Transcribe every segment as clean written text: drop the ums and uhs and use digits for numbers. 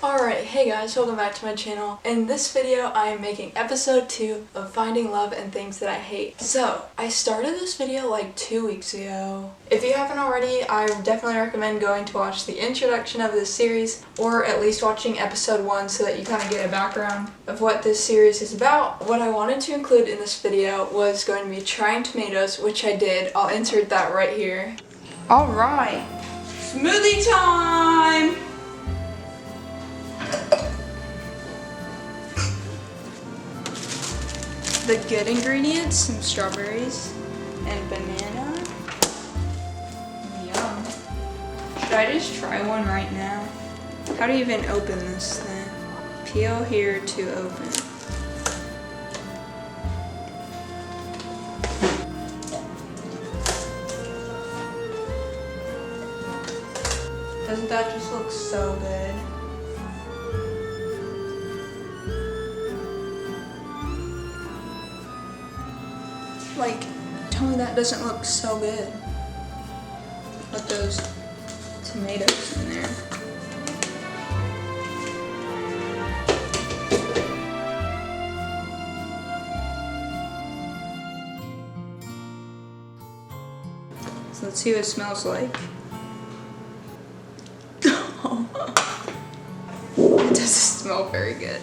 Alright, hey guys, welcome back to my channel. In this video, I am making episode 2 of Finding Love and Things That I Hate. So, I started this video like 2 weeks ago. If you haven't already, I definitely recommend going to watch the introduction of this series, or at least watching episode 1 so that you kind of get a background of what this series is about. What I wanted to include in this video was going to be trying tomatoes, which I did. I'll insert that right here. Alright, smoothie time! The good ingredients, some strawberries and banana. Yum. Should I just try one right now? How do you even open this thing? Peel here to open. Doesn't that just look so good? Like, tell me that doesn't look so good. Put those tomatoes in there. So let's see what it smells like. It doesn't smell very good.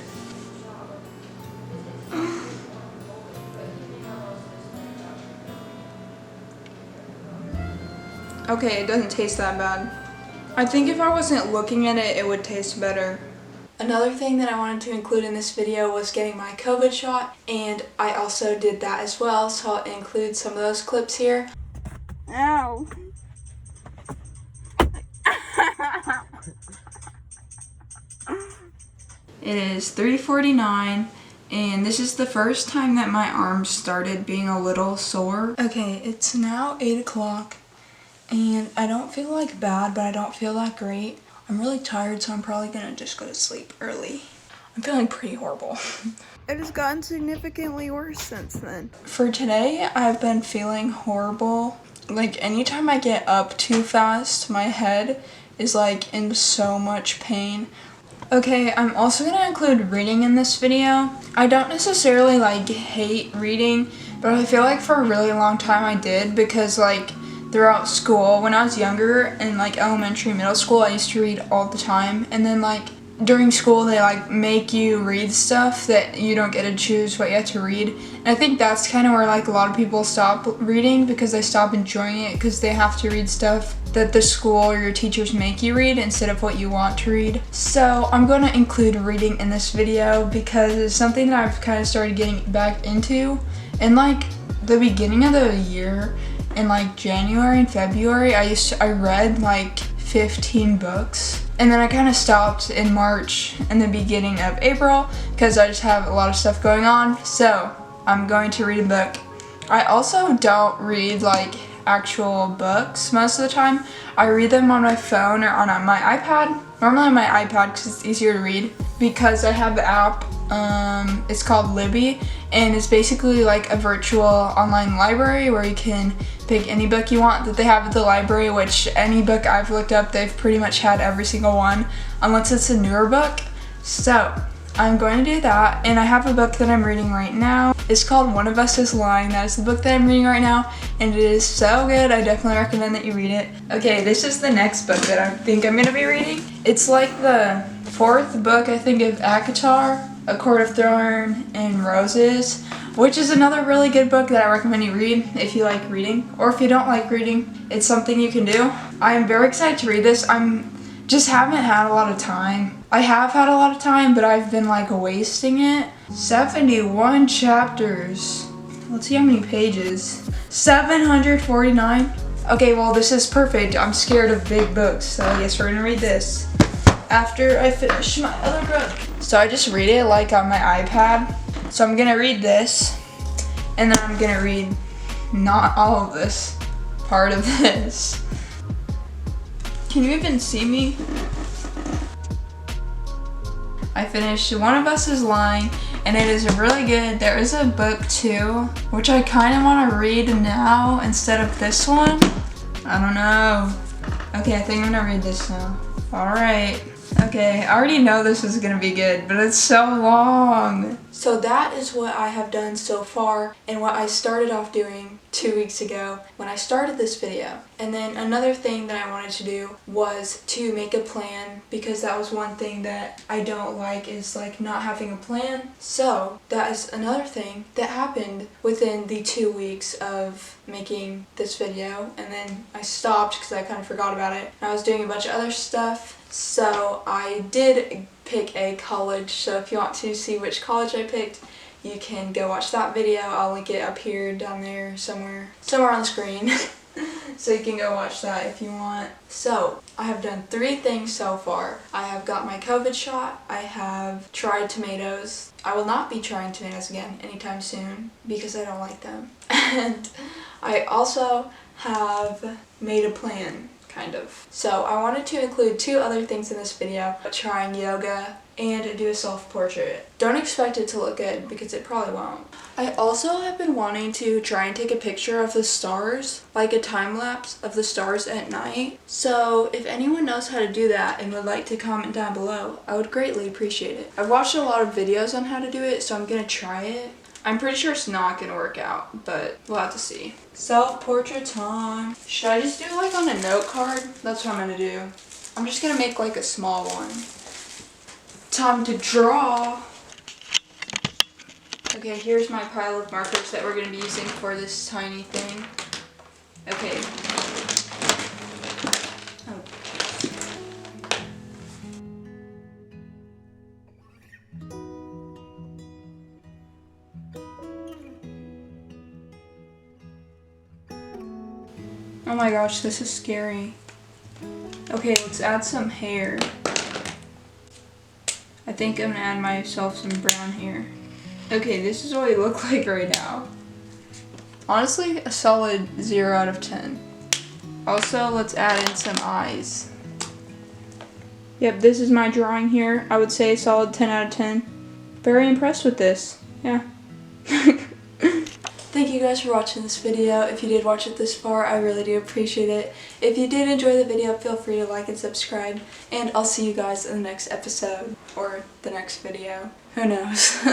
Okay, it doesn't taste that bad. I think if I wasn't looking at it, it would taste better. Another thing that I wanted to include in this video was getting my COVID shot, and I also did that as well, so I'll include some of those clips here. Ow! It is 3:49, and this is the first time that my arms started being a little sore. Okay, it's now 8 o'clock. And I don't feel like bad, but I don't feel that great. I'm really tired, so I'm probably gonna just go to sleep early. I'm feeling pretty horrible. It has gotten significantly worse since then. For today, I've been feeling horrible. Like, anytime I get up too fast, my head is like in so much pain. Okay, I'm also gonna include reading in this video. I don't necessarily like hate reading, but I feel like for a really long time I did, because like throughout school, when I was younger, in like elementary, middle school, I used to read all the time. And then like during school, they like make you read stuff that you don't get to choose what you have to read. And I think that's kind of where like a lot of people stop reading, because they stop enjoying it because they have to read stuff that the school or your teachers make you read instead of what you want to read. So I'm going to include reading in this video because it's something that I've kind of started getting back into. In like the beginning of the year, in like January and February, I read like 15 books, and then I kind of stopped in March and the beginning of April because I just have a lot of stuff going on. So I'm going to read a book. I also don't read like actual books most of the time. I read them on my phone or on my iPad. Normally on my iPad because it's easier to read, because I have the app. It's called Libby, and it's basically like a virtual online library where you can pick any book you want that they have at the library, which any book I've looked up, they've pretty much had every single one, unless it's a newer book. So I'm going to do that, and I have a book that I'm reading right now. It's called One of Us is Lying. That is the book that I'm reading right now, and it is so good. I definitely recommend that you read it. Okay, this is the next book that I think I'm going to be reading. It's like the 4th book, I think, of ACOTAR, A Court of Thorns and Roses, which is another really good book that I recommend you read if you like reading, or if you don't like reading, it's something you can do. I am very excited to read this. Just haven't had a lot of time. I have had a lot of time, but I've been like wasting it. 71 chapters. Let's see how many pages. 749. Okay, well, this is perfect. I'm scared of big books, so I guess we're gonna read this after I finish my other book. So I just read it like on my iPad. So I'm gonna read this, and then I'm gonna read not all of this, part of this. Can you even see me? I finished One of Us is Lying, and it is really good. There is a book too, which I kind of want to read now instead of this one. I don't know. Okay, I think I'm gonna read this now. Alright, Okay, I already know this is gonna be good, but it's so long. So that is what I have done so far and what I started off doing 2 weeks ago when I started this video. And then another thing that I wanted to do was to make a plan, because that was one thing that I don't like, is like not having a plan. So that is another thing that happened within the 2 weeks of making this video, and then I stopped because I kind of forgot about it. I was doing a bunch of other stuff. So I did pick a college, so if you want to see which college I picked, you can go watch that video. I'll link it up here, down there, somewhere on the screen. So you can go watch that if you want. So I have done 3 things so far. I have got my COVID shot, I have tried tomatoes. I will not be trying tomatoes again anytime soon because I don't like them. And I also have made a plan, kind of. So I wanted to include 2 other things in this video: trying yoga and do a self-portrait. Don't expect it to look good because it probably won't. I also have been wanting to try and take a picture of the stars, like a time lapse of the stars at night. So if anyone knows how to do that and would like to comment down below, I would greatly appreciate it. I've watched a lot of videos on how to do it, so I'm gonna try it. I'm pretty sure it's not gonna work out, but we'll have to see. Self-portrait time. Should I just do like on a note card? That's what I'm gonna do. I'm just gonna make like a small one. Time to draw. Okay, here's my pile of markers that we're gonna be using for this tiny thing. Okay. Oh my gosh, this is scary. Okay, let's add some hair. I think I'm gonna add myself some brown hair. Okay, this is what we look like right now. Honestly, a solid 0 out of 10. Also, let's add in some eyes. Yep, this is my drawing here. I would say a solid 10 out of 10. Very impressed with this. Yeah. Thank you guys for watching this video. If you did watch it this far, I really do appreciate it. If you did enjoy the video, feel free to like and subscribe. And I'll see you guys in the next episode. Or the next video. Who knows?